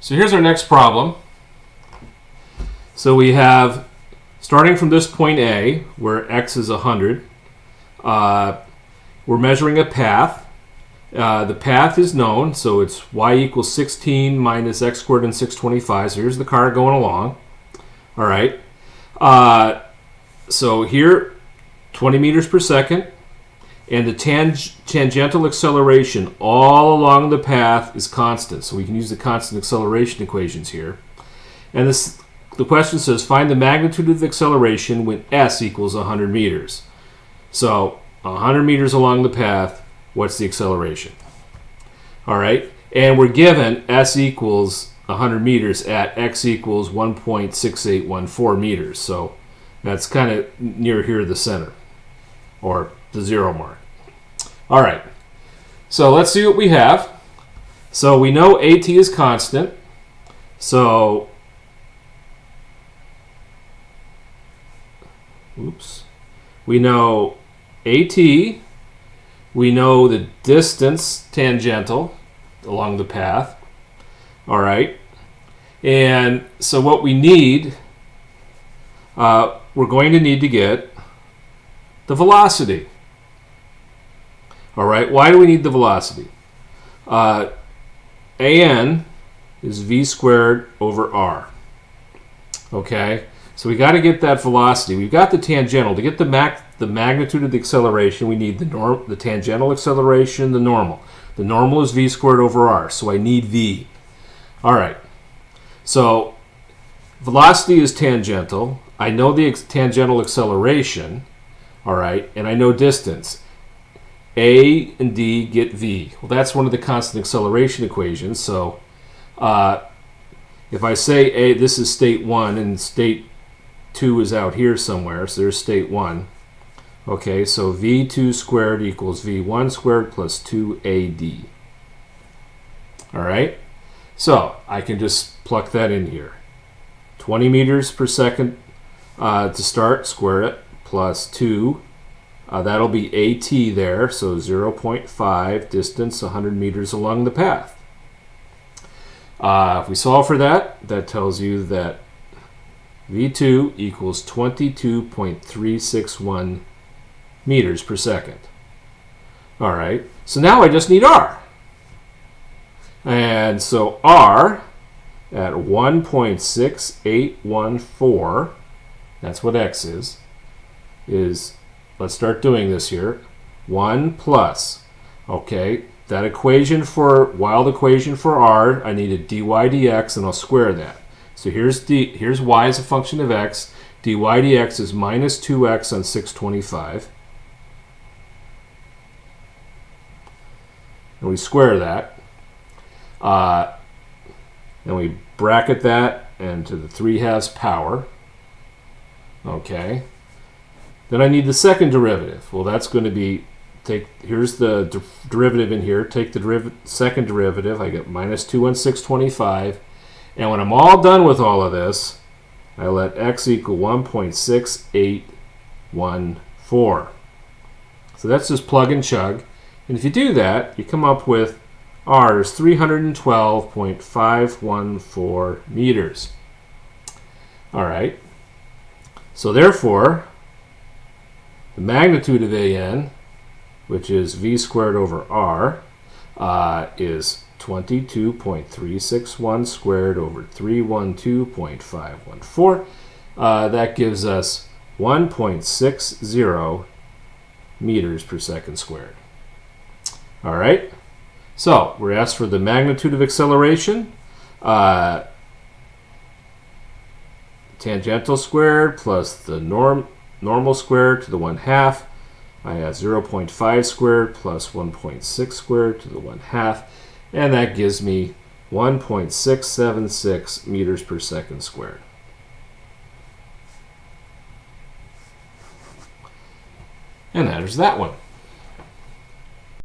So here's our next problem. So we have, starting from this point A, where x is 100, we're measuring a path. The path is known, so it's y equals 16 minus x squared and 625. So here's the car going along. All right. So here, 20 meters per second, and the tangential acceleration all along the path is constant. So we can use the constant acceleration equations here. And the question says, find the magnitude of the acceleration when s equals 100 meters. So 100 meters along the path, what's the acceleration? All right, and we're given s equals 100 meters at x equals 1.6814 meters. So that's kind of near here the center, or the 0 mark. All right, so let's see what we have. So we know AT is constant. So, we know AT, we know the distance tangential along the path. All right, and so what we need, we're going to need to get the velocity. All right, why do we need the velocity? AN is v squared over r. Okay, so we got to get that velocity. We've got the tangential. To get the magnitude of the acceleration, we need the tangential acceleration, the normal. The normal is v squared over r, so I need v. All right, so velocity is tangential. I know the tangential acceleration. All right, and I know distance. A and D get V. Well, that's one of the constant acceleration equations. So if I say A, this is state 1, and state 2 is out here somewhere, so there's state 1. Okay, so V2 squared equals V1 squared plus 2AD. All right, so I can just pluck that in here. 20 meters per second to start, square it, plus 2. That'll be AT there, so 0.5, distance 100 meters along the path. If we solve for that, that tells you that V2 equals 22.361 meters per second. All right, so now I just need R. And so R at 1.6814, that's what X is, let's start doing this here. 1 plus, okay, that equation for, wild equation for R, I need a dy dx, and I'll square that. So here's y as a function of x. Dy dx is minus 2x on 625. And we square that. And we bracket that into the 3/2 power. Okay. Then I need the second derivative. Well, that's going to be, here's the derivative in here. Take the second derivative. I get minus 2 on 625. And when I'm all done with all of this, I let x equal 1.6814. So that's just plug and chug. And if you do that, you come up with R is 312.514 meters. All right. So therefore, the magnitude of AN, which is v squared over r, is 22.361 squared over 312.514. That gives us 1.60 meters per second squared. All right, so we're asked for the magnitude of acceleration, tangential squared plus the normal squared to the 1/2. I have 0.5 squared plus 1.6 squared to the 1/2, and that gives me 1.676 meters per second squared. And that is that one.